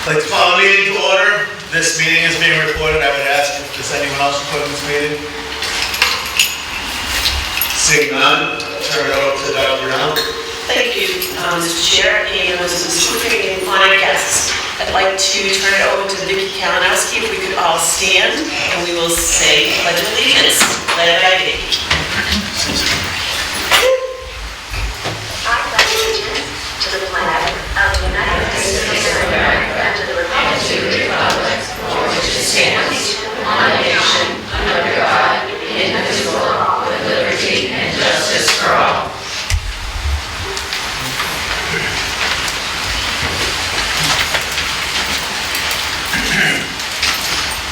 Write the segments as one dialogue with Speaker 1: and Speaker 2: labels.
Speaker 1: I'd like to call the meeting to order. This meeting is being recorded. I would ask if there's anyone else recording this meeting. Seeing none, I'll turn it over to Dr. Brown.
Speaker 2: Thank you, Mr. Chair, and Mrs. Scooping and fine guests. I'd like to turn it over to Vicki Kalinowski. If we could all stand, and we will say Pledge of Allegiance. Led by Vicki.
Speaker 3: I pledge allegiance to the flag of the United States of America and to the republic for which it stands, one nation, under God, indivisible, with liberty and justice for all.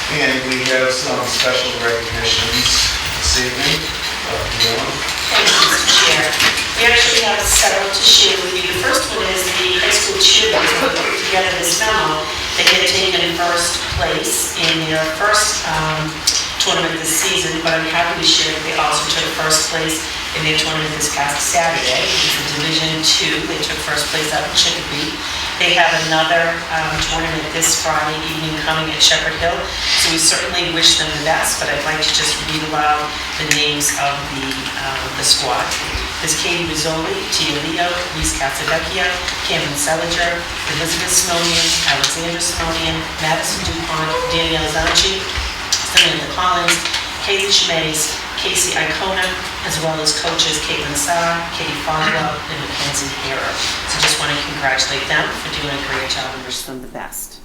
Speaker 1: And we have some special recognitions this evening.
Speaker 2: Thank you, Mr. Chair. We actually have several to share with you. The first one is the high school cheerleaders who put together this memo. They had taken first place in their first tournament this season, but I'm happy to share that they also took first place in their tournament this past Saturday. It's in Division II. They took first place out in Chicopee. They have another tournament this Friday evening coming at Shepherd Hill, so we certainly wish them the best, but I'd like to just read aloud the names of the squad. There's Katie Rizzoli, Tia Leo, Reese Casavecchia, Cameron Seliger, Elizabeth Simonian, Alexandra Simonian, Madison DuPont, Danielle Zanchi, Samantha Collins, Casey Schmays, Casey Icona, as well as coaches Caitlin Saar, Katie Fogwell, and Mackenzie Harrer. So just want to congratulate them for doing a great job and wish them the best.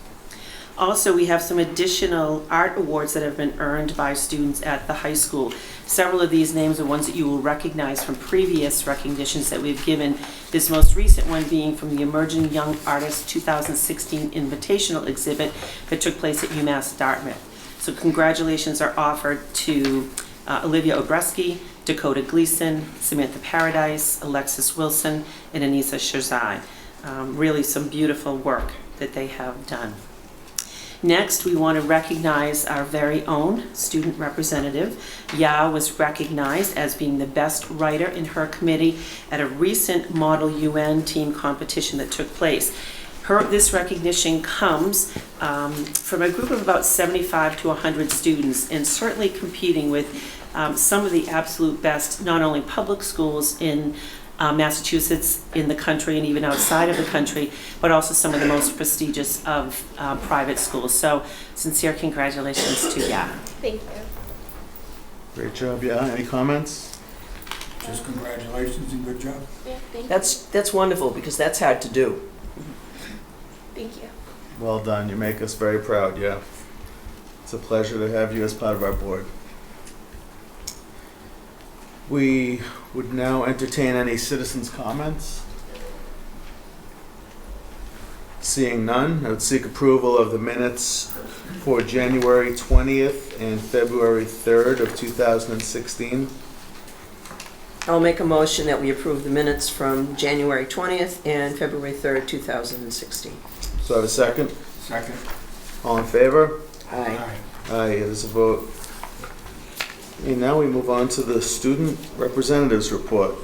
Speaker 2: Also, we have some additional art awards that have been earned by students at the high school. Several of these names are ones that you will recognize from previous recognitions that we've given. This most recent one being from the Emerging Young Artist 2016 Invitational exhibit that took place at UMass Dartmouth. So congratulations are offered to Olivia Obreski, Dakota Gleason, Samantha Paradise, Alexis Wilson, and Anissa Shirzai. Really some beautiful work that they have done. Next, we want to recognize our very own student representative. Ya was recognized as being the best writer in her committee at a recent Model UN team competition that took place. This recognition comes from a group of about 75 to 100 students, and certainly competing with some of the absolute best, not only public schools in Massachusetts, in the country, and even outside of the country, but also some of the most prestigious of private schools. So, sincere congratulations to Ya.
Speaker 4: Thank you.
Speaker 1: Great job, yeah. Any comments?
Speaker 5: Just congratulations and good job.
Speaker 4: Yeah, thank you.
Speaker 6: That's wonderful, because that's hard to do.
Speaker 4: Thank you.
Speaker 1: Well done. You make us very proud, yeah. It's a pleasure to have you as part of our board. We would now entertain any citizens' comments. Seeing none, I would seek approval of the minutes for January 20th and February 3rd of 2016.
Speaker 6: I'll make a motion that we approve the minutes from January 20th and February 3rd, 2016.
Speaker 1: So I have a second.
Speaker 5: Second.
Speaker 1: All in favor?
Speaker 6: Aye.
Speaker 1: Aye, it is a vote. And now we move on to the student representatives report.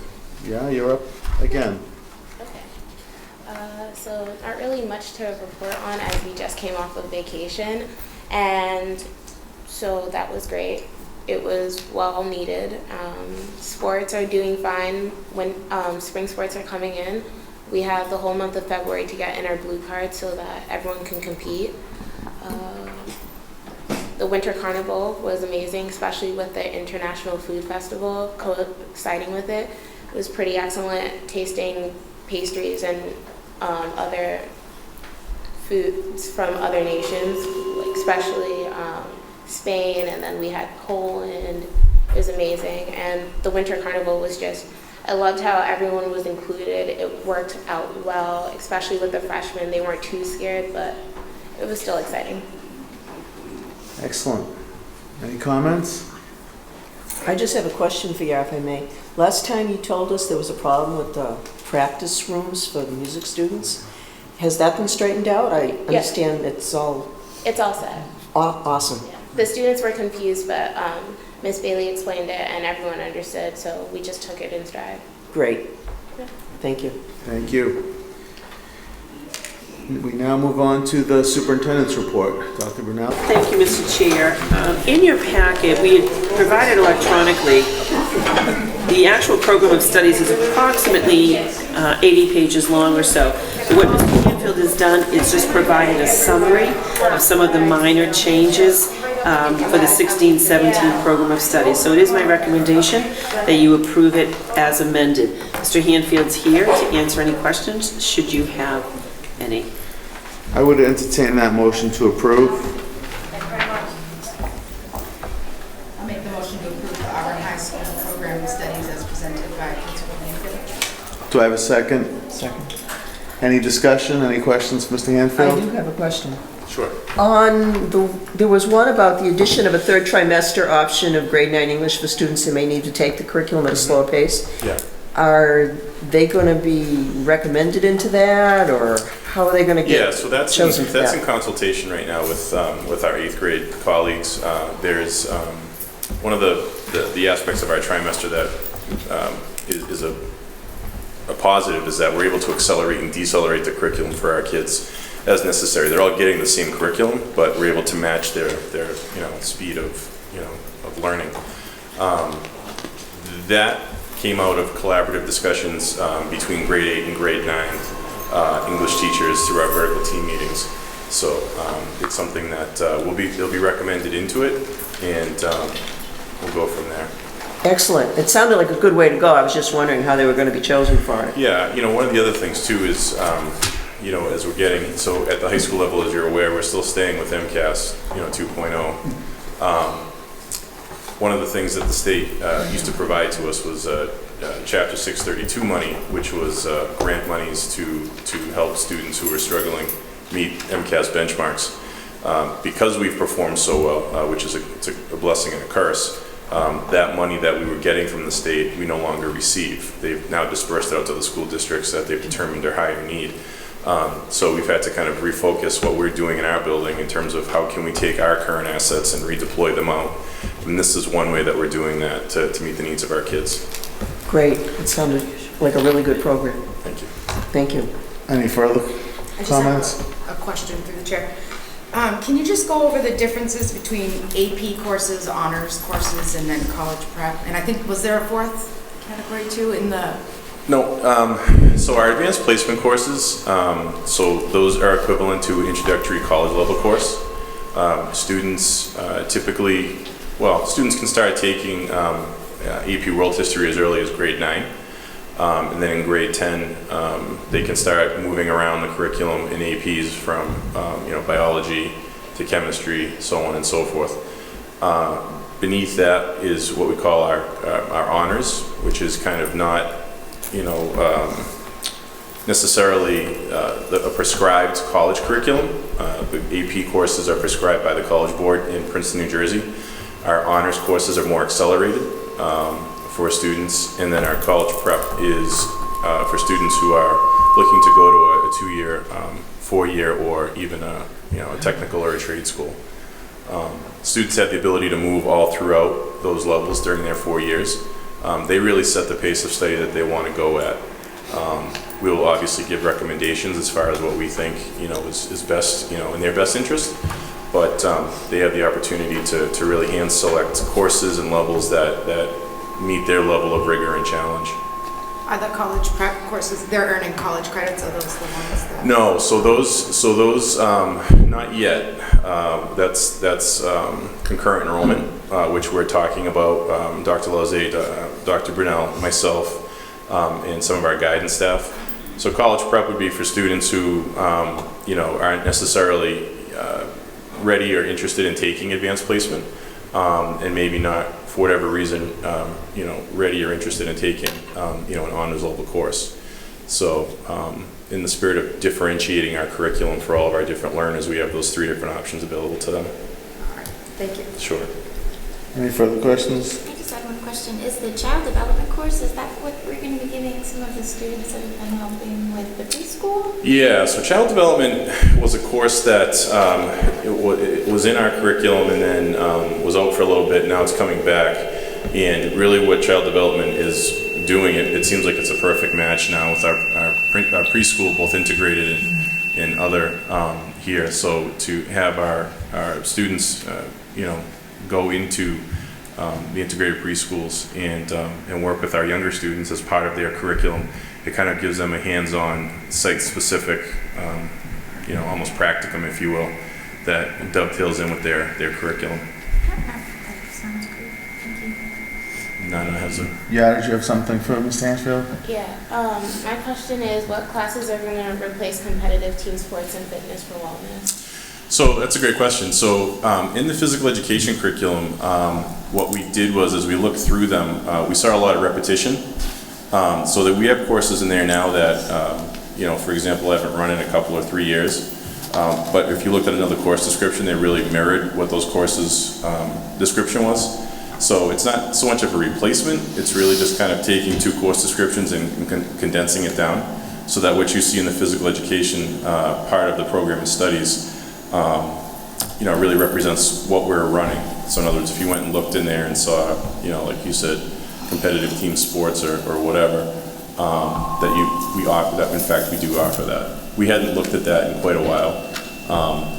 Speaker 1: Yeah, you're up again.
Speaker 4: Okay. So not really much to report on, as we just came off of vacation, and so that was great. It was well needed. Sports are doing fine. When spring sports are coming in, we have the whole month of February to get in our blue card so that everyone can compete. The Winter Carnival was amazing, especially with the International Food Festival coinciding with it. It was pretty excellent, tasting pastries and other foods from other nations, like especially Spain, and then we had Poland. It was amazing, and the Winter Carnival was just, I loved how everyone was included. It worked out well, especially with the freshmen. They weren't too scared, but it was still exciting.
Speaker 1: Excellent. Any comments?
Speaker 6: I just have a question for you, if I may. Last time you told us there was a problem with the practice rooms for the music students. Has that been straightened out? I understand it's all
Speaker 4: It's all set.
Speaker 6: awesome.
Speaker 4: Yeah. The students were confused, but Miss Bailey explained it and everyone understood, so we just took it in stride.
Speaker 6: Great.
Speaker 4: Yeah.
Speaker 6: Thank you.
Speaker 1: Thank you. We now move on to the superintendent's report. Dr. Brunel?
Speaker 7: Thank you, Mr. Chair. In your packet, we had provided electronically, the actual program of studies is approximately 80 pages long or so. What Mr. Canfield has done is just provided a summary of some of the minor changes for the 16-17 program of studies. So it is my recommendation that you approve it as amended. Mr. Hanfield's here to answer any questions, should you have any.
Speaker 1: I would entertain that motion to approve.
Speaker 8: I'll make the motion to approve the Auburn High School Program of Studies as presented by Principal Hanfield.
Speaker 1: Do I have a second?
Speaker 6: Second.
Speaker 1: Any discussion, any questions, Mr. Hanfield?
Speaker 6: I do have a question.
Speaker 1: Sure.
Speaker 6: There was one about the addition of a third trimester option of grade 9 English for students who may need to take the curriculum at a slower pace.
Speaker 9: Yeah.
Speaker 6: Are they going to be recommended into that, or how are they going to get
Speaker 9: Yeah, so that's
Speaker 6: chosen for
Speaker 9: in
Speaker 6: that?
Speaker 9: consultation right now with our 8th grade colleagues. There's one of the aspects of our trimester that is a positive is that we're able to accelerate and decelerate the curriculum for our kids as necessary. They're all getting the same curriculum, but we're able to match their speed of learning. That came out of collaborative discussions between grade 8 and grade 9 English teachers through our vertical team meetings. So it's something that they'll be recommended into it, and we'll go from there.
Speaker 6: Excellent. It sounded like a good way to go. I was just wondering how they were going to be chosen for it.
Speaker 9: Yeah, one of the other things too is, as we're getting, so at the high school level, as you're aware, we're still staying with MCAS, 2.0. One of the things that the state used to provide to us was Chapter 632 money, which was grant monies to help students who are struggling meet MCAS benchmarks. Because we've performed so well, which is a blessing and a curse, that money that we were getting from the state, we no longer receive. They've now dispersed it out to the school districts that they've determined are higher need. So we've had to kind of refocus what we're doing in our building in terms of how can we take our current assets and redeploy them out. And this is one way that we're doing that to meet the needs of our kids.
Speaker 6: Great. It sounded like a really good program.
Speaker 9: Thank you.
Speaker 6: Thank you.
Speaker 1: Any further
Speaker 8: I just
Speaker 1: comments?
Speaker 8: have a question through the chair. Can you just go over the differences between AP courses, honors courses, and then college prep? And I think, was there a fourth category too in the?
Speaker 9: No, so our advanced placement courses, so those are equivalent to an introductory college level course. Students students can start taking AP World History as early as grade 9. And then in grade 10, they can start moving around the curriculum in APs from biology to chemistry, so on and so forth. Beneath that is what we call our honors, which is kind of not necessarily a prescribed college curriculum. The AP courses are prescribed by the College Board in Princeton, New Jersey. Our honors courses are more accelerated for students, and then our college prep is for students who are looking to go to a 2-year, 4-year, or even a technical or a trade school. Students have the ability to move all throughout those levels during their 4 years. They really set the pace of study that they want to go at. We will obviously give recommendations as far as what we think is best in their best interest, but they have the opportunity to really hand select courses and levels that meet their level of rigor and challenge.
Speaker 8: Are the college prep courses, they're earning college credits, are those the ones that?
Speaker 9: No, so those not yet. That's concurrent enrollment, which we're talking about. Dr. Lauzet, Dr. Brunel, myself, and some of our guidance staff. So college prep would be for students who aren't necessarily ready or interested in taking advanced placement, and maybe not, for whatever reason, ready or interested in taking, an honors level course. So, in the spirit of differentiating our curriculum for all of our different learners, we have those 3 different options available to them.
Speaker 8: All right, thank you.
Speaker 9: Sure.
Speaker 1: Any further questions?
Speaker 10: I just had one question. Is the child development course, is that what we're going to be giving some of the students that have been helping with the preschool?
Speaker 9: Yeah, so child development was a course that it was in our curriculum and then was out for a little bit. Now it's coming back. And really what child development is doing, it seems like it's a perfect match now with our preschool, both integrated and other here. So to have our students, go into the integrated preschools and work with our younger students as part of their curriculum, it kind of gives them a hands-on, site-specific, almost practicum, if you will, that dovetails in with their curriculum.
Speaker 10: That sounds great. Thank you.
Speaker 9: Nana has a...
Speaker 1: Yeah, did you have something for Ms. Hansfield?
Speaker 4: Yeah, my question is, what classes are gonna replace competitive team sports and fitness for wellness?
Speaker 9: So that's a great question. So in the physical education curriculum, what we did was we looked through them. We saw a lot of repetition. So that we have courses in there now that, for example, I haven't run in a couple or 3 years. But if you looked at another course description, they really mirrored what those courses description was. So it's not so much of a replacement. It's really just kind of taking 2 course descriptions and condensing it down so that what you see in the physical education part of the program and studies really represents what we're running. So in other words, if you went and looked in there and saw, like you said, competitive team sports or whatever, that in fact we do offer that. We hadn't looked at that in quite a while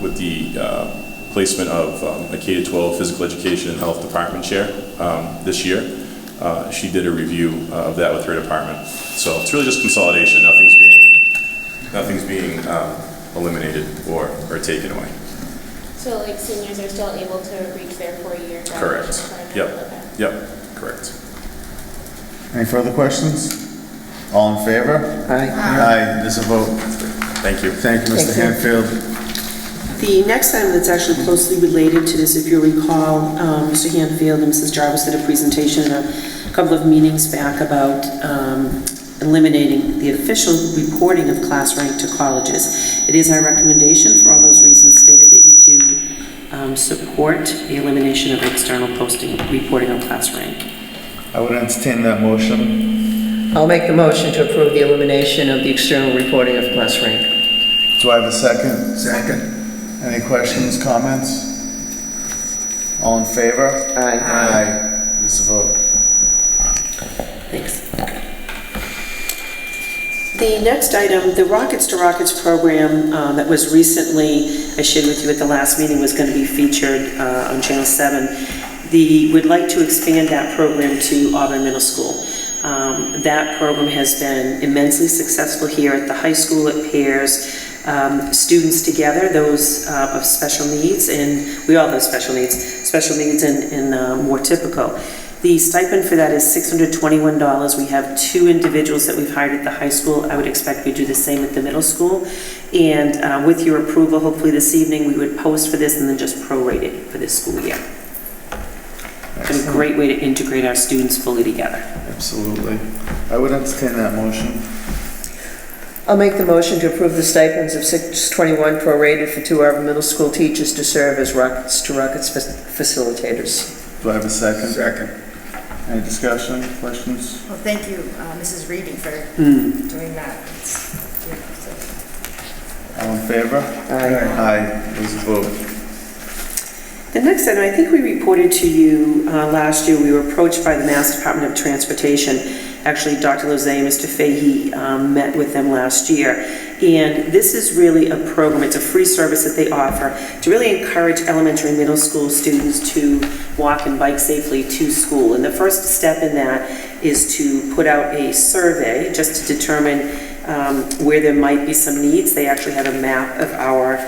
Speaker 9: with the placement of a K-12 physical education and health department chair this year. She did a review of that with her department. So it's really just consolidation. Nothing's being eliminated or taken away.
Speaker 4: So like seniors are still able to reach their 4-year graduation
Speaker 9: Correct.
Speaker 4: requirement?
Speaker 9: Yep.
Speaker 4: Okay.
Speaker 9: Yep. Correct.
Speaker 1: Any further questions? All in favor?
Speaker 6: Aye.
Speaker 1: Aye, there's a vote.
Speaker 9: Thank you.
Speaker 1: Thank you, Mr.
Speaker 6: Thank you.
Speaker 1: Hanfield.
Speaker 7: The next item that's actually closely related to this, if you recall, Mr. Hanfield and Mrs. Jarvis did a presentation a couple of meetings back about eliminating the official reporting of class rank to colleges. It is our recommendation, for all those reasons stated, that you do support the elimination of external posting, reporting of class rank.
Speaker 1: I would entertain that motion.
Speaker 6: I'll make the motion to approve the elimination of the external reporting of class rank.
Speaker 1: Do I have a second?
Speaker 5: Second.
Speaker 1: Any questions, comments? All in favor?
Speaker 6: Aye.
Speaker 1: Aye, there's a vote.
Speaker 7: Thanks. The next item, the Rockets to Rockets program that was recently, I shared with you at the last meeting, was going to be featured on Channel 7. We'd like to expand that program to Auburn Middle School. That program has been immensely successful here at the high school. It pairs students together, those of special needs, and we all have special needs and more typical. The stipend for that is $621. We have 2 individuals that we've hired at the high school. I would expect we do the same at the middle school. And with your approval, hopefully this evening, we would post for this and then just prorate it for this school year. It's a great way to integrate our students fully together.
Speaker 1: Absolutely. I would entertain that motion.
Speaker 6: I'll make the motion to approve the stipends of $621 prorated for 2 Auburn Middle School teachers to serve as Rockets to Rockets facilitators.
Speaker 1: Do I have a second?
Speaker 5: Second.
Speaker 1: Any discussion, questions?
Speaker 8: Well, thank you, Mrs. Reedy, for doing that.
Speaker 1: All in favor?
Speaker 6: Aye.
Speaker 1: Aye, there's a vote.
Speaker 7: The next item, I think we reported to you last year, we were approached by the Mass Department of Transportation. Actually, Dr. Lozay and Mr. Fahey met with them last year. And this is really a program, it's a free service that they offer to really encourage elementary and middle school students to walk and bike safely to school. And the first step in that is to put out a survey just to determine where there might be some needs. They actually have a map of our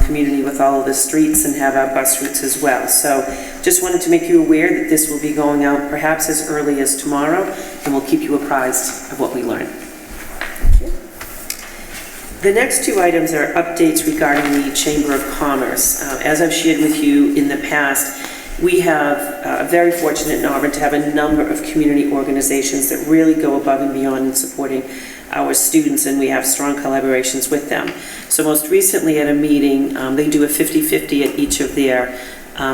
Speaker 7: community with all of the streets and have our bus routes as well. So just wanted to make you aware that this will be going out perhaps as early as tomorrow, and we'll keep you apprised of what we learn. The next 2 items are updates regarding the Chamber of Commerce. As I've shared with you in the past, we have very fortunate in Auburn to have a number of community organizations that really go above and beyond in supporting our students, and we have strong collaborations with them. So most recently at a meeting, they do a 50-50 at each of their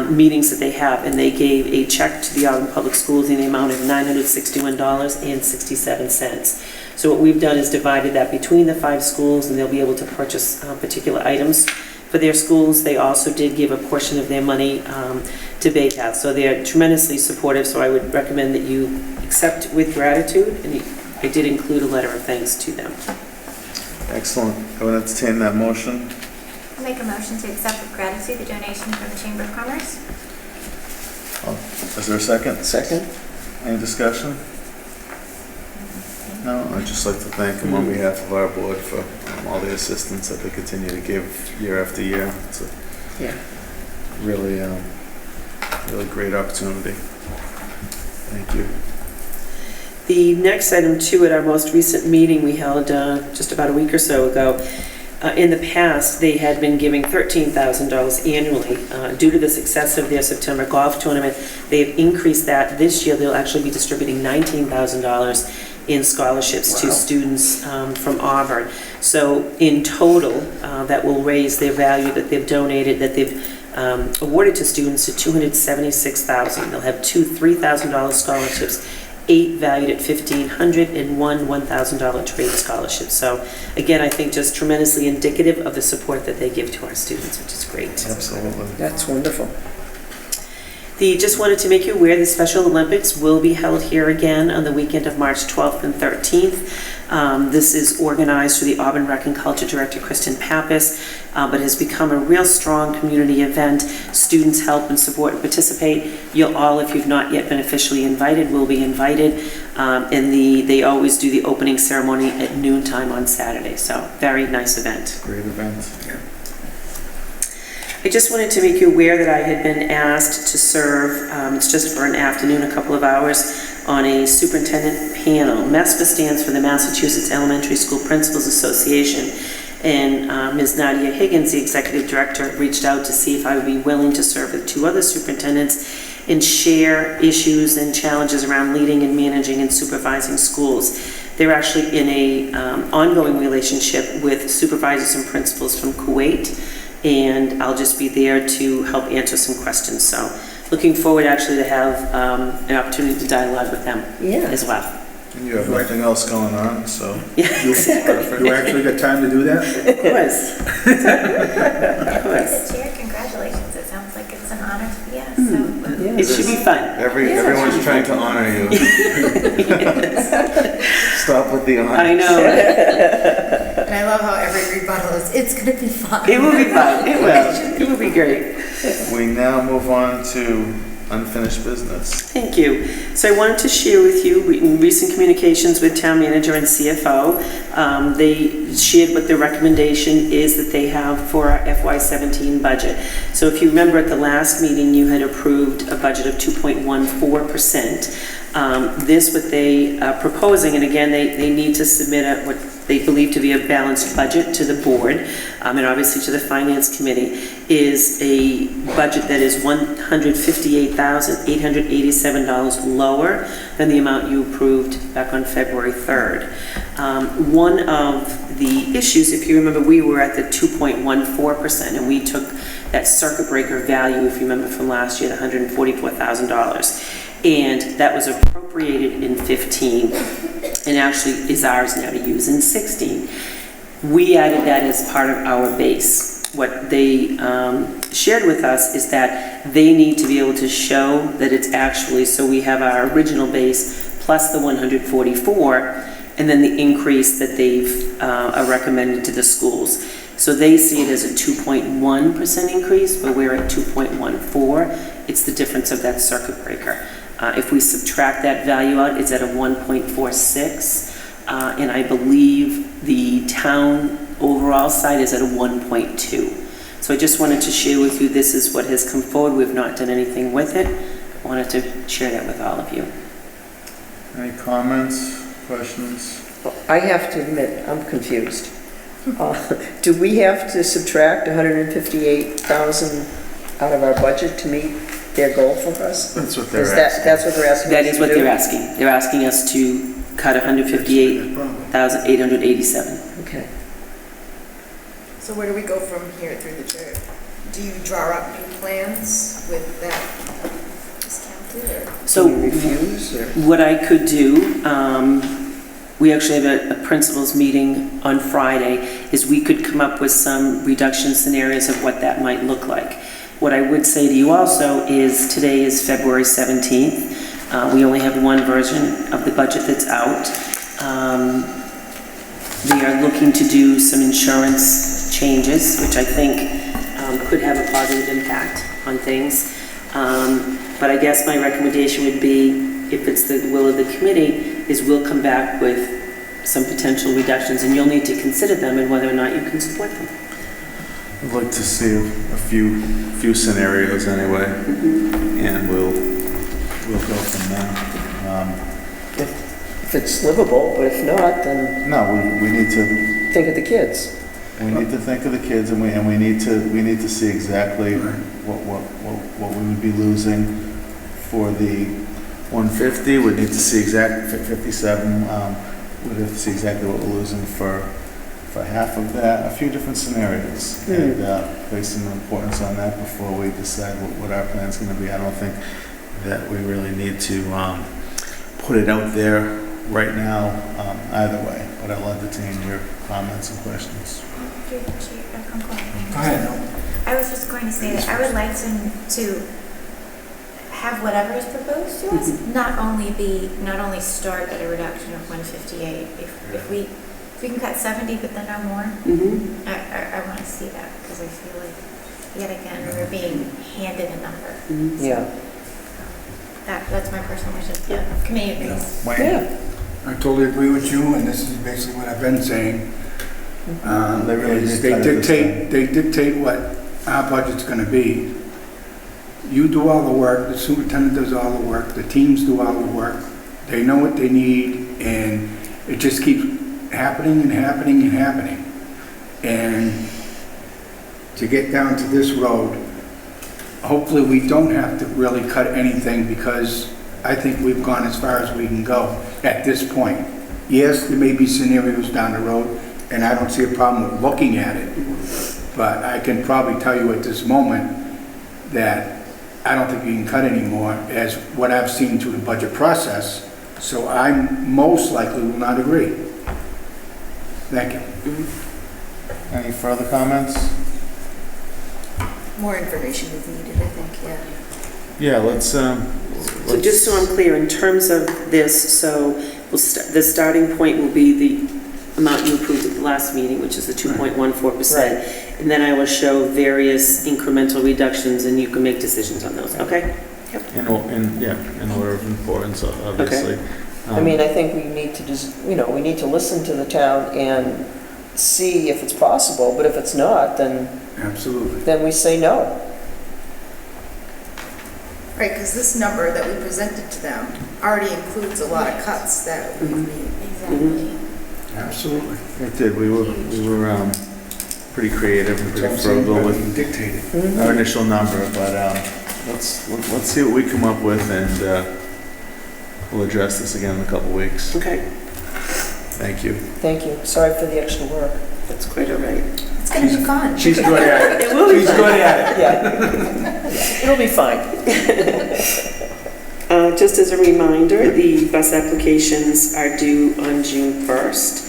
Speaker 7: meetings that they have, and they gave a check to the Auburn Public Schools in the amount of $961.67. So what we've done is divided that between the 5 schools, and they'll be able to purchase particular items for their schools. They also did give a portion of their money to Bay Path, so they're tremendously supportive, so I would recommend that you accept with gratitude, and I did include a letter of thanks to them.
Speaker 1: Excellent. I would entertain that motion.
Speaker 10: I'll make a motion to accept with gratitude the donation from the Chamber of Commerce.
Speaker 1: Is there a second?
Speaker 6: Second?
Speaker 1: Any discussion? No, I'd just like to thank them on behalf of our board for all the assistance that they continue to give year after year. It's a
Speaker 6: Yeah.
Speaker 1: really, really great opportunity. Thank you.
Speaker 7: The next item too, at our most recent meeting we held just about a week or so ago, in the past, they had been giving $13,000 annually. Due to the success of their September golf tournament, they've increased that. This year, they'll actually be distributing $19,000 in scholarships to students from Auburn. So in total, that will raise their value that they've donated, that they've awarded to students to $276,000. They'll have two $3,000 scholarships, 8 valued at $1,500, and one $1,000 trade scholarship. So again, I think just tremendously indicative of the support that they give to our students, which is great.
Speaker 1: Absolutely.
Speaker 6: That's wonderful.
Speaker 7: Just wanted to make you aware the Special Olympics will be held here again on the weekend of March 12th and 13th. This is organized through the Auburn Rec and Culture Director, Kristen Pappas, but has become a real strong community event. Students help and support and participate. You'll all, if you've not yet been officially invited, will be invited. And they always do the opening ceremony at noontime on Saturday. So very nice event.
Speaker 1: Great event.
Speaker 7: I just wanted to make you aware that I had been asked to serve, it's just for an afternoon, a couple of hours, on a superintendent panel. MESPA stands for the Massachusetts Elementary School Principals Association. And Ms. Nadia Higgins, the executive director, reached out to see if I would be willing to serve with 2 other superintendents and share issues and challenges around leading and managing and supervising schools. They're actually in a ongoing relationship with supervisors and principals from Kuwait, and I'll just be there to help answer some questions. So looking forward actually to have an opportunity to dialogue with them as well.
Speaker 1: And you have nothing else going on, so.
Speaker 7: Yeah, exactly.
Speaker 5: You actually got time to do that?
Speaker 7: Of course. Of course.
Speaker 10: Mr. Chair, congratulations. It sounds like it's an honor to be asked. So.
Speaker 7: It should be fun.
Speaker 1: Everyone's trying to honor you. Stop with the honor.
Speaker 7: I know.
Speaker 8: And I love how every rebuttal is, it's gonna be fun.
Speaker 7: It will be fun. It will. It will be great.
Speaker 1: We now move on to unfinished business.
Speaker 7: Thank you. So I wanted to share with you in recent communications with town manager and CFO. They shared what their recommendation is that they have for our FY17 budget. So if you remember at the last meeting, you had approved a budget of 2.14%. This, what they are proposing, and again, they need to submit what they believe to be a balanced budget to the board, and obviously to the finance committee, is a budget that is $158,887 lower than the amount you approved back on February 3rd. One of the issues, if you remember, we were at the 2.14%, and we took that circuit breaker value, if you remember from last year, the $144,000. And that was appropriated in 15, and actually is ours now to use in 16. We added that as part of our base. What they shared with us is that they need to be able to show that it's actually, so we have our original base plus the 144, and then the increase that they've recommended to the schools. So they see it as a 2.1% increase, but we're at 2.14. It's the difference of that circuit breaker. If we subtract that value out, it's at a 1.46, and I believe the town overall side is at a 1.2. So I just wanted to share with you, this is what has come forward. We've not done anything with it. I wanted to share that with all of you.
Speaker 1: Any comments, questions?
Speaker 6: I have to admit, I'm confused. Do we have to subtract $158,000 out of our budget to meet their goal for us?
Speaker 1: That's what they're
Speaker 6: asking. That's what they're asking?
Speaker 7: That is what they're asking. They're asking us to cut $158,887.
Speaker 6: Okay.
Speaker 8: So where do we go from here through the chair? Do you draw up new plans with that discounted, or?
Speaker 7: So
Speaker 6: Do you refuse, or?
Speaker 7: what I could do, we actually have a principals meeting on Friday, is we could come up with some reduction scenarios of what that might look like. What I would say to you also is today is February 17th. We only have one version of the budget that's out. They are looking to do some insurance changes, which I think could have a positive impact on things. But I guess my recommendation would be, if it's the will of the committee, is we'll come back with some potential reductions, and you'll need to consider them and whether or not you can support them.
Speaker 1: I'd like to see a few scenarios anyway, and we'll go from there.
Speaker 6: If it's livable, but if not, then
Speaker 1: No, we need to,
Speaker 6: think of the kids.
Speaker 1: we need to think of the kids, and we need to see exactly what we would be losing for the 150. We need to see 57, we'd have to see exactly what we're losing for half of that, a few different scenarios, and place some importance on that before we decide what our plan's gonna be. I don't think that we really need to put it out there right now, either way, but I'll entertain your comments and questions.
Speaker 10: Go ahead. I was just going to say that I would like to have whatever is proposed to us, not only start at a reduction of 158. If we can cut 70, but then no more, I want to see that, because I feel like, yet again, we're being handed a number.
Speaker 6: Yeah.
Speaker 10: That's my personal wish.
Speaker 7: Yeah.
Speaker 10: Committee agrees.
Speaker 6: Yeah.
Speaker 5: I totally agree with you, and this is basically what I've been saying.
Speaker 1: They really did cut it this time.
Speaker 5: They dictate what our budget's gonna be. You do all the work, the superintendent does all the work, the teams do all the work. They know what they need, and it just keeps happening and happening and happening. And to get down to this road, hopefully we don't have to really cut anything, because I think we've gone as far as we can go at this point. Yes, there may be scenarios down the road, and I don't see a problem with looking at it, but I can probably tell you at this moment that I don't think you can cut anymore, as what I've seen through the budget process, so I most likely will not agree. Thank you.
Speaker 1: Any further comments?
Speaker 8: More information is needed, I think, yeah.
Speaker 1: Yeah, let's,
Speaker 7: So just so I'm clear, in terms of this, so the starting point will be the amount you approved at the last meeting, which is the 2.14%. And then I will show various incremental reductions, and you can make decisions on those, okay?
Speaker 1: in order of importance, obviously.
Speaker 6: I mean, I think we need to just, we need to listen to the town and see if it's possible, but if it's not, then
Speaker 5: Absolutely.
Speaker 6: we say no.
Speaker 8: Right, because this number that we presented to them already includes a lot of cuts that we've made.
Speaker 10: Exactly.
Speaker 5: Absolutely.
Speaker 1: It did, we were pretty creative and pretty frugal with
Speaker 5: Dictated.
Speaker 1: our initial number, but let's see what we come up with, and we'll address this again in a couple weeks.
Speaker 7: Okay,
Speaker 1: Thank you.
Speaker 6: Thank you. Sorry for the extra work.
Speaker 7: that's quite all right.
Speaker 8: It's going to be fun.
Speaker 5: She's good at it.
Speaker 7: It will be
Speaker 5: She's
Speaker 7: fun.
Speaker 5: good at it.
Speaker 6: Yeah. It'll be fine.
Speaker 7: Just as a reminder, the bus applications are due on June 1st.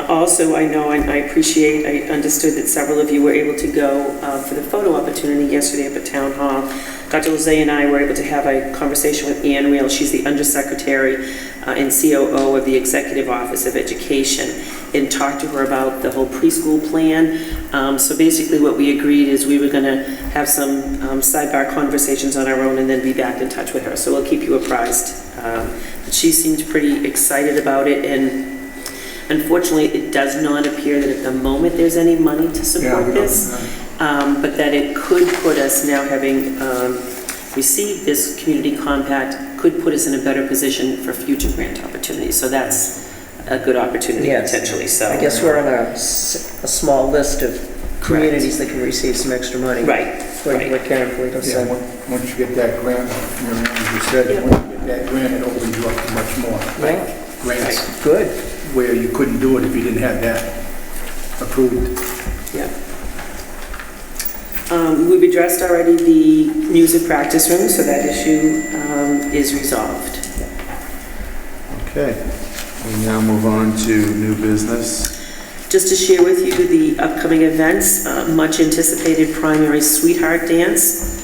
Speaker 7: Also, I know, and I understood that several of you were able to go for the photo opportunity yesterday at the town hall. Dr. Lozay and I were able to have a conversation with Ann Reel. She's the undersecretary and COO of the Executive Office of Education, and talked to her about the whole preschool plan. So basically what we agreed is we were going to have some sidebar conversations on our own and then be back in touch with her. So we'll keep you apprised. But she seemed pretty excited about it, and unfortunately, it does not appear that at the moment there's any money to support this, but that it could put us, now having received this community compact, could put us in a better position for future grant opportunities. So that's a good opportunity
Speaker 6: Yes.
Speaker 7: potentially. So
Speaker 6: I guess we're on a small list of communities that can receive some extra money.
Speaker 7: Right.
Speaker 6: According to what Karen Polito
Speaker 5: Yeah,
Speaker 6: said.
Speaker 5: once you get that grant, as you said,
Speaker 7: Yeah.
Speaker 5: when you get that grant, it opens you up to much more
Speaker 6: Yeah,
Speaker 5: grants,
Speaker 6: good.
Speaker 5: where you couldn't do it if you didn't have that approved.
Speaker 7: Yeah. We've addressed already the music practice room, so that issue is resolved.
Speaker 1: Okay, we now move on to new business.
Speaker 7: Just to share with you the upcoming events, much anticipated primary sweetheart dance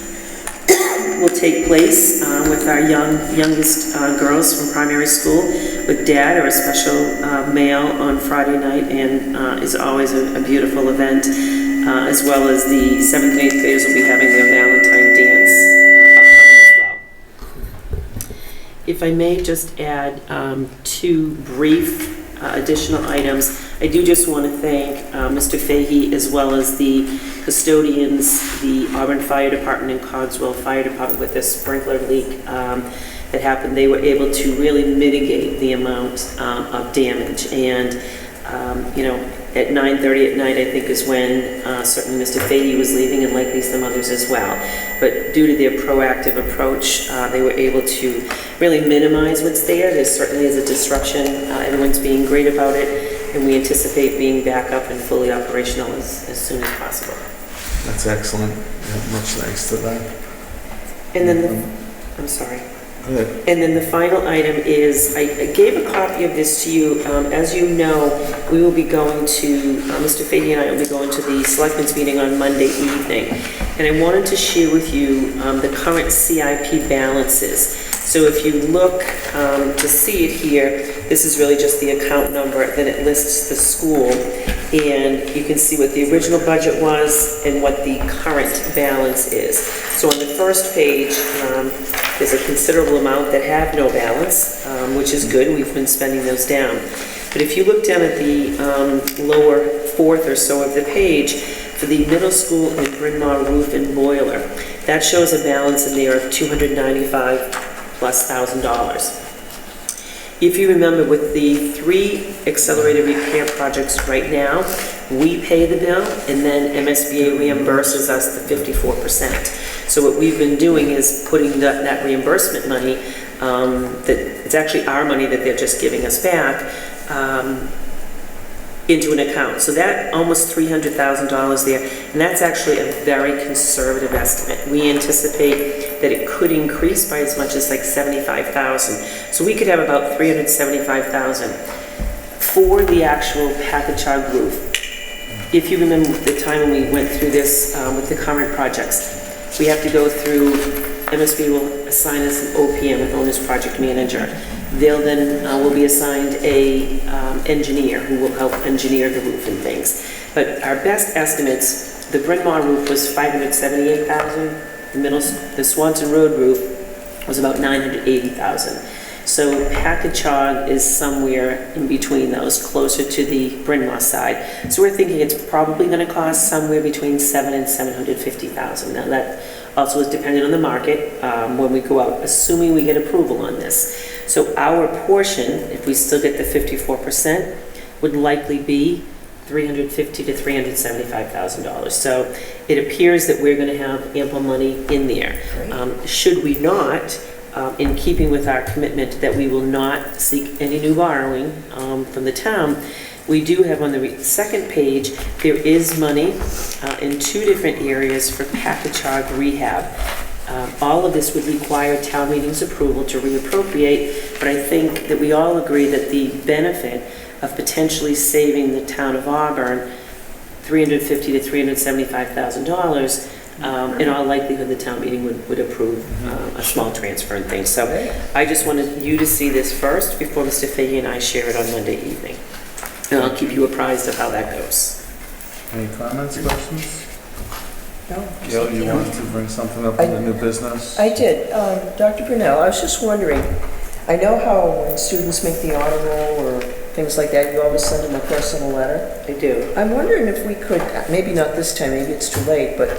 Speaker 7: will take place with our youngest girls from primary school. with Dad or a special meal on Friday night, and is always a beautiful event, as well as the 7th and 8th graders will be having their Valentine dance upcoming as well. If I may just add 2 brief additional items. I do just want to thank Mr. Fahey as well as the custodians, the Auburn Fire Department and Cogswell Fire Department with this sprinkler leak that happened. They were able to really mitigate the amount of damage. And, you know, at 9:30 at night, I think, is when certainly Mr. Fahey was leaving, and likely some others as well. But due to their proactive approach, they were able to really minimize what's there. There certainly is a disruption. Everyone's being great about it, and we anticipate being back up and fully operational as soon as possible.
Speaker 1: That's excellent. Yeah, much thanks to that.
Speaker 7: And then I'm sorry.
Speaker 1: Go ahead.
Speaker 7: And then the final item is, I gave a copy of this to you. As you know, we will be going to, Mr. Fahey and I will be going to the Selectmen's meeting on Monday evening. And I wanted to share with you the current CIP balances. So if you look to see it here, this is really just the account number, then it lists the school. And you can see what the original budget was and what the current balance is. So on the first page, there's a considerable amount that have no balance, which is good. We've been spending those down. But if you look down at the lower fourth or so of the page, for the middle school in Bryn Mawr roof and boiler, that shows a balance in there of $295,000+. If you remember, with the 3 accelerated repair projects right now, we pay the bill and then MSBA reimburses us the 54%. So what we've been doing is putting that reimbursement money, that it's actually our money that they're just giving us back, into an account. So that almost $300,000 there, and that's actually a very conservative estimate. We anticipate that it could increase by as much as like $75,000. So we could have about $375,000 for the actual Packagug roof. If you remember the time when we went through this with the current projects, we have to go through, MSB will assign us an OPM, an owner's project manager. They'll then will be assigned a engineer who will help engineer the roof and things. But our best estimates, the Bryn Mawr roof was $578,000. The Swanson Road roof was about $980,000. So Packagug is somewhere in between those, closer to the Bryn Mawr side. So we're thinking it's probably going to cost somewhere between $700,000 and $750,000. Now that also is dependent on the market when we go out, assuming we get approval on this. So our portion, if we still get the 54%, would likely be $350,000 to $375,000. So it appears that we're going to have ample money in there. Should we not, in keeping with our commitment that we will not seek any new borrowing from the town, we do have on the second page, there is money in 2 different areas for Packagug rehab. All of this would require town meeting's approval to reappropriate, but I think that we all agree that the benefit of potentially saving the town of Auburn $350,000 to $375,000, in all likelihood the town meeting would approve a small transfer and things. So I just wanted you to see this first before Mr. Fahey and I share it on Monday evening. And I'll keep you apprised of how that goes.
Speaker 1: Any comments, questions?
Speaker 6: No.
Speaker 1: Gail, you wanted to bring something up in the new business?
Speaker 6: I did. Dr. Brunel, I was just wondering, I know how when students make the honor roll or things like that, you always send them a personal letter.
Speaker 7: I do.
Speaker 6: I'm wondering if we could, maybe not this time, maybe it's too late, but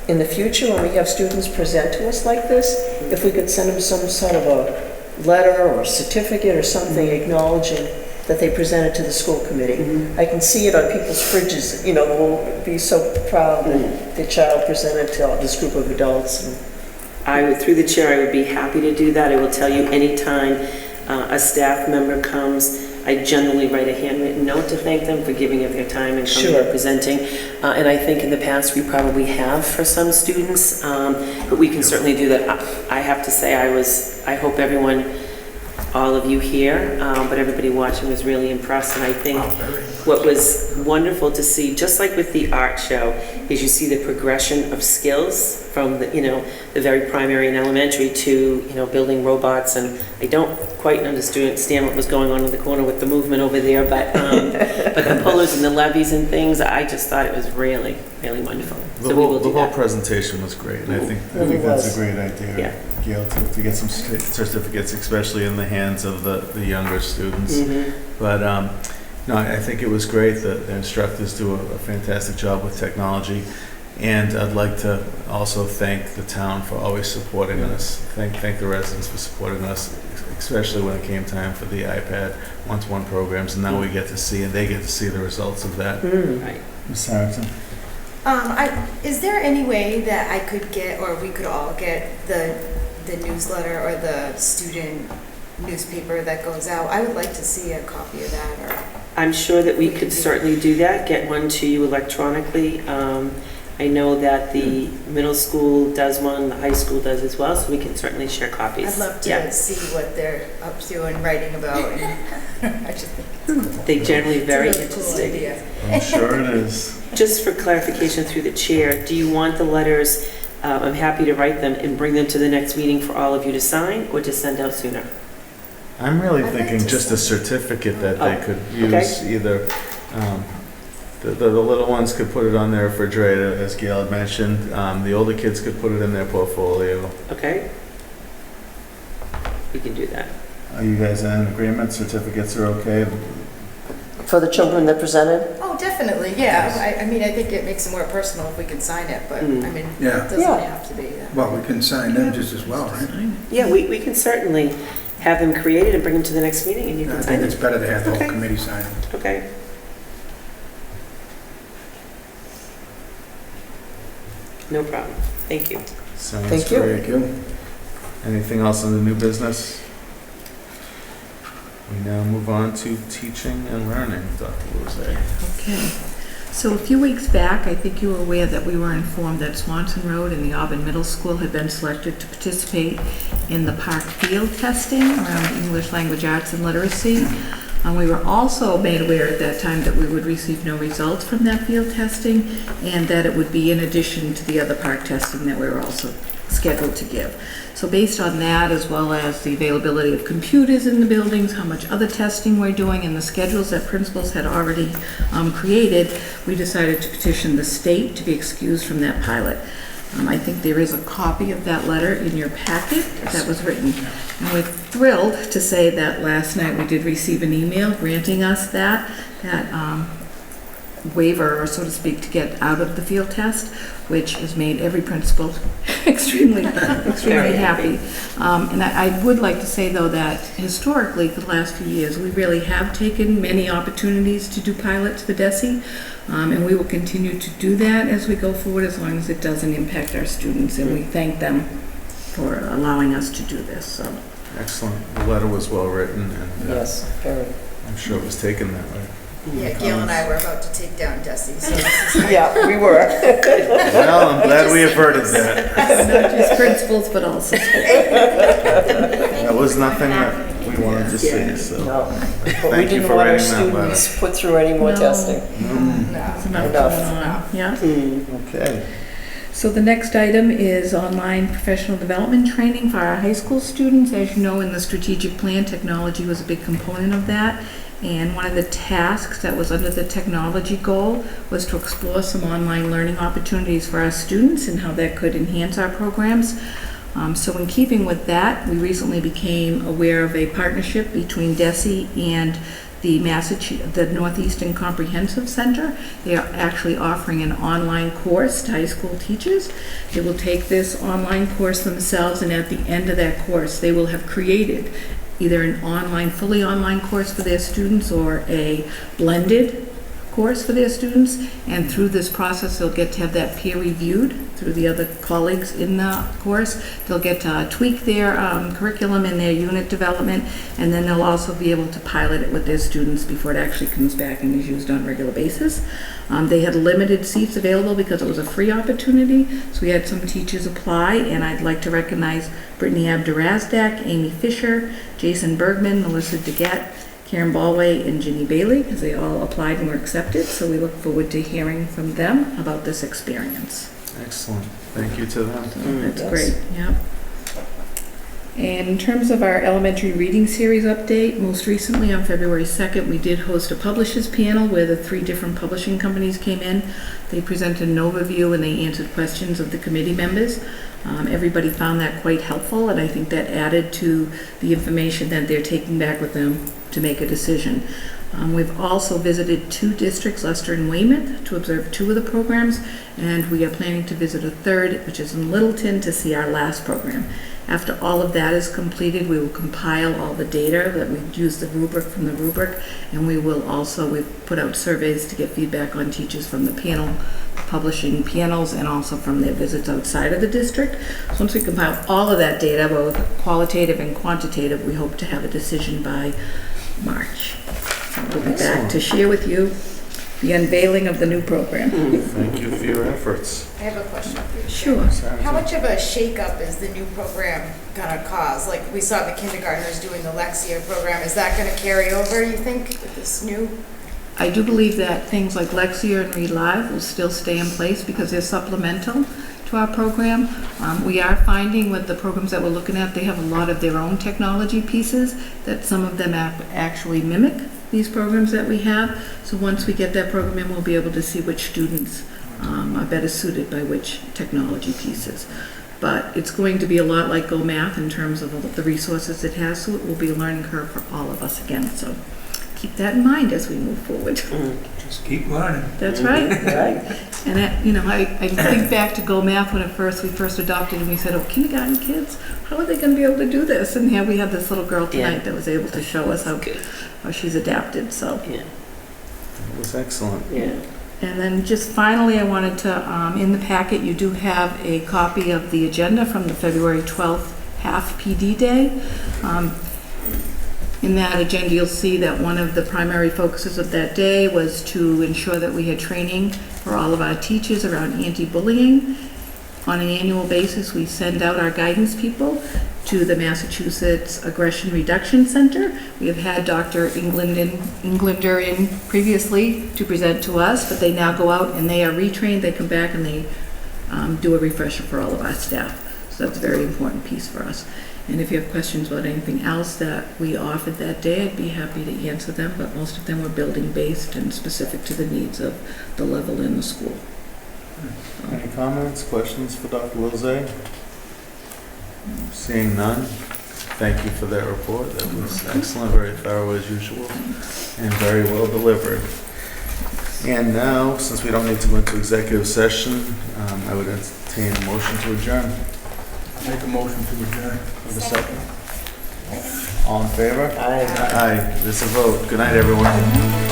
Speaker 6: in the future when we have students present to us like this, if we could send them some sort of a letter or certificate or something acknowledging that they presented to the school committee. I can see it on people's fridges, you know, they'll be so proud that their child presented to this group of adults. And
Speaker 7: Through the chair, I would be happy to do that. I will tell you, anytime a staff member comes, I generally write a handwritten note to thank them for giving of their time and coming and presenting. And I think in the past we probably have for some students, but we can certainly do that. I have to say I hope everyone, all of you here, but everybody watching was really impressed. And I think what was wonderful to see, just like with the art show, is you see the progression of skills from the, the very primary and elementary to, building robots, and I don't quite understand what was going on in the corner with the movement over there, but the pullers and the levies and things, I just thought it was really, really wonderful.
Speaker 1: The
Speaker 7: So we will do
Speaker 1: whole
Speaker 7: that.
Speaker 1: presentation was great, and I think
Speaker 6: Really
Speaker 1: that's
Speaker 6: was.
Speaker 1: a great idea,
Speaker 7: Yeah.
Speaker 1: Gail, to get some certificates, especially in the hands of the younger students.
Speaker 7: Mhm.
Speaker 1: But, no, I think it was great. The instructors do a fantastic job with technology. And I'd like to also thank the town for always supporting us. Thank the residents for supporting us, especially when it came time for the iPad one-to-one programs. And now we get to see, and they get to see the results of that.
Speaker 7: Right.
Speaker 1: Ms. Harrington?
Speaker 8: Is there any way that I could get, or we could all get the newsletter or the student newspaper that goes out? I would like to see a copy of that, or.
Speaker 7: I'm sure that we could certainly do that, get one to you electronically. I know that the middle school does one, the high school does as well, so we can certainly share copies.
Speaker 8: I'd love to
Speaker 7: Yeah.
Speaker 8: see what they're up to and writing about. And I just think it's cool.
Speaker 7: They're generally very
Speaker 8: It's a really cool
Speaker 7: interesting.
Speaker 8: idea.
Speaker 1: I'm sure it is.
Speaker 7: Just for clarification through the chair, do you want the letters, I'm happy to write them and bring them to the next meeting for all of you to sign, or to send out sooner?
Speaker 1: I'm really
Speaker 8: I'd like
Speaker 1: thinking
Speaker 8: to
Speaker 1: just a certificate that they
Speaker 7: Oh,
Speaker 1: could
Speaker 7: okay.
Speaker 1: use, either, the little ones could put it on their refrigerator, as Gail had mentioned. The older kids could put it in their portfolio.
Speaker 7: Okay? We can do that.
Speaker 1: Are you guys in agreement? Certificates are okay?
Speaker 6: For the children that presented?
Speaker 8: Oh, definitely, yeah. I mean, I think it makes it more personal if we can sign it, but, I
Speaker 7: Mm.
Speaker 8: mean,
Speaker 5: Yeah.
Speaker 8: it doesn't
Speaker 6: Yeah.
Speaker 8: have to be.
Speaker 5: Well, we can sign them just as well, right?
Speaker 7: Yeah, we can certainly have them created and bring them to the next meeting, and you
Speaker 5: I
Speaker 7: can
Speaker 5: think
Speaker 7: sign
Speaker 5: it's
Speaker 7: them.
Speaker 5: better to have the whole
Speaker 7: Okay.
Speaker 5: committee sign them.
Speaker 7: Okay. No problem. Thank you.
Speaker 1: Sounds
Speaker 6: Thank you.
Speaker 1: great.
Speaker 5: Thank you.
Speaker 1: Anything else on the new business? We now move on to teaching and learning, Dr. Lozay.
Speaker 11: Okay. So a few weeks back, I think you were aware that we were informed that Swanson Road and the Auburn Middle School had been selected to participate in the Park Field testing around English language arts and literacy. We were also made aware at that time that we would receive no results from that field testing, and that it would be in addition to the other park testing that we were also scheduled to give. So based on that, as well as the availability of computers in the buildings, how much other testing we're doing, and the schedules that principals had already created, we decided to petition the state to be excused from that pilot. I think there is a copy of that letter in your packet that was written. And we're thrilled to say that last night we did receive an email granting us that waiver, or so to speak, to get out of the field test, which has made every principal extremely happy. And I would like to say, though, that historically, for the last few years, we really have taken many opportunities to do pilots for DESE, and we will continue to do that as we go forward, as long as it doesn't impact our students, and we thank them for allowing us to do this. So.
Speaker 1: Excellent. The letter was well written, and
Speaker 6: Yes, very.
Speaker 1: I'm sure it was taken that way.
Speaker 8: Yeah, Gail and I were about to take down Desi, so this is
Speaker 6: Yeah, we were.
Speaker 1: Well, I'm glad we averted that.
Speaker 11: Not just principals, but also
Speaker 1: That was nothing that we wanted to see, so.
Speaker 6: No. But we
Speaker 1: Thank you
Speaker 6: didn't
Speaker 1: for
Speaker 6: want our
Speaker 1: writing that letter.
Speaker 6: students put through any more
Speaker 11: No.
Speaker 6: testing.
Speaker 11: There's enough
Speaker 6: Enough.
Speaker 11: going on. Yeah.
Speaker 1: Okay.
Speaker 11: So the next item is online professional development training for our high school students. As you know, in the strategic plan, technology was a big component of that. And one of the tasks that was under the technology goal was to explore some online learning opportunities for our students and how that could enhance our programs. So in keeping with that, we recently became aware of a partnership between DESE and the Northeastern Comprehensive Center. They are actually offering an online course to high school teachers. They will take this online course themselves, and at the end of that course, they will have created either an online, fully online course for their students, or a blended course for their students. And through this process, they'll get to have that peer reviewed through the other colleagues in the course. They'll get to tweak their curriculum and their unit development, and then they'll also be able to pilot it with their students before it actually comes back and is used on a regular basis. They had limited seats available because it was a free opportunity, so we had some teachers apply, and I'd like to recognize Brittany Abdurazdak, Amy Fisher, Jason Bergman, Melissa DeGette, Karen Ballway, and Ginny Bailey, because they all applied and were accepted. So we look forward to hearing from them about this experience.
Speaker 1: Excellent. Thank you to them.
Speaker 11: That's
Speaker 6: Yes.
Speaker 11: great, yeah. And in terms of our elementary reading series update, most recently on February 2nd, we did host a publishers panel where the 3 different publishing companies came in. They presented an overview and they answered questions of the committee members. Everybody found that quite helpful, and I think that added to the information that they're taking back with them to make a decision. We've also visited 2 districts, Leicester and Weymouth, to observe 2 of the programs, and we are planning to visit a 3rd, which is in Littleton, to see our last program. After all of that is completed, we will compile all the data that we've used the rubric from the rubric, and we've put out surveys to get feedback on teachers from the panel, publishing panels, and also from their visits outside of the district. So once we compile all of that data, both qualitative and quantitative, we hope to have a decision by March. So we'll be back to share with you the unveiling of the new program.
Speaker 1: Thank you for your efforts.
Speaker 8: I have a question for you.
Speaker 11: Sure.
Speaker 8: How much of a shakeup is the new program gonna cause? Like, we saw the kindergartners doing the Lexia program. Is that gonna carry over, you think, with this new?
Speaker 11: I do believe that things like Lexia and Read Live will still stay in place because they're supplemental to our program. We are finding with the programs that we're looking at, they have a lot of their own technology pieces that some of them actually mimic these programs that we have. So once we get that program in, we'll be able to see which students are better suited by which technology pieces. But it's going to be a lot like Go Math in terms of the resources it has, so it will be a learning curve for all of us again. So keep that in mind as we move forward.
Speaker 5: Just keep learning.
Speaker 11: That's right.
Speaker 6: Right?
Speaker 11: And I think back to Go Math when we first adopted and we said, oh, kindergarten kids, how are they going to be able to do this? And here we have this little girl tonight that was able to show us how she's adapted. So.
Speaker 7: Yeah.
Speaker 1: It was excellent.
Speaker 7: Yeah.
Speaker 11: And then just finally, I wanted to, in the packet, you do have a copy of the agenda from the February 12th half PD day. In that agenda, you'll see that one of the primary focuses of that day was to ensure that we had training for all of our teachers around anti-bullying. On an annual basis, we send out our guidance people to the Massachusetts Aggression Reduction Center. We have had Dr. Englander in previously to present to us, but they now go out and they are retrained. They come back and they do a refresher for all of our staff. So that's a very important piece for us. And if you have questions about anything else that we offered that day, I'd be happy to answer them, but most of them were building-based and specific to the needs of the level in the school.
Speaker 1: Any comments, questions for Dr. Lozay? Seeing none, thank you for that report. That was excellent, very thorough as usual, and very well delivered. And now, since we don't need to go into executive session, I would entertain a motion to adjourn.
Speaker 5: Make a motion to adjourn.
Speaker 1: Have a second? All in favor?
Speaker 6: Aye.
Speaker 1: Aye. There's a vote. Good night, everyone.